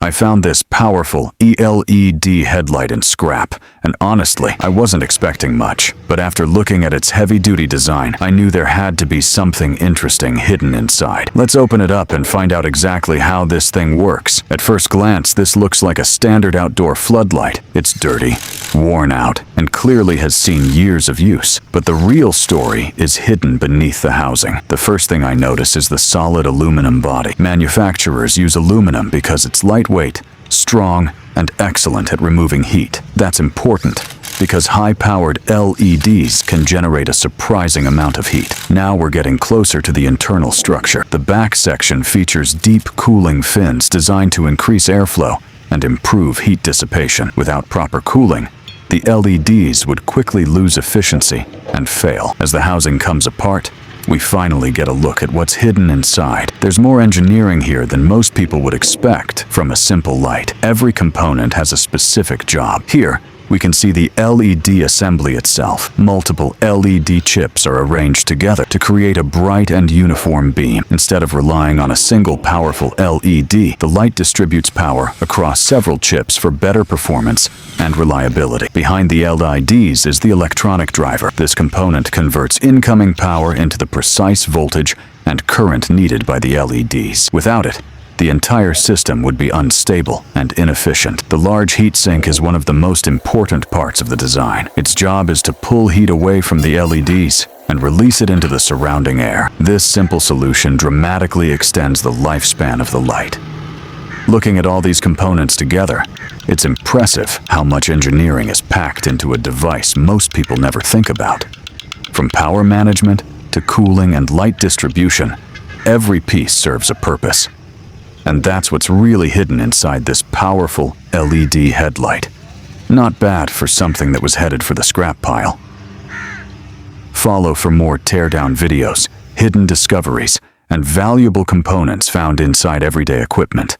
I found this powerful LED headlight in scrap, and honestly, I wasn't expecting much. But after looking at its heavy-duty design, I knew there had to be something interesting hidden inside. Let's open it up and find out exactly how this thing works. At first glance, this looks like a standard outdoor floodlight. It's dirty, worn out, and clearly has seen years of use. But the real story is hidden beneath the housing. The first thing I notice is the solid aluminum body. Manufacturers use aluminum because it's lightweight, strong, and excellent at removing heat. That's important because high-powered LEDs can generate a surprising amount of heat. Now we're getting closer to the internal structure. The back section features deep cooling fins designed to increase airflow and improve heat dissipation. Without proper cooling, the LEDs would quickly lose efficiency and fail. As the housing comes apart, we finally get a look at what's hidden inside. There's more engineering here than most people would expect from a simple light. Every component has a specific job. Here, we can see the LED assembly itself. Multiple LED chips are arranged together to create a bright and uniform beam. Instead of relying on a single powerful LED, the light distributes power across several chips for better performance and reliability. Behind the LEDs is the electronic driver. This component converts incoming power into the precise voltage and current needed by the LEDs. Without it, the entire system would be unstable and inefficient. The large heatsink is one of the most important parts of the design. Its job is to pull heat away from the LEDs and release it into the surrounding air. This simple solution dramatically extends the lifespan of the light. Looking at all these components together, it's impressive how much engineering is packed into a device most people never think about. From power management to cooling and light distribution, every piece serves a purpose. And that's what's really hidden inside this powerful LED headlight. Not bad for something that was headed for the scrap pile. Follow for more teardown videos, hidden discoveries, and valuable components found inside everyday equipment.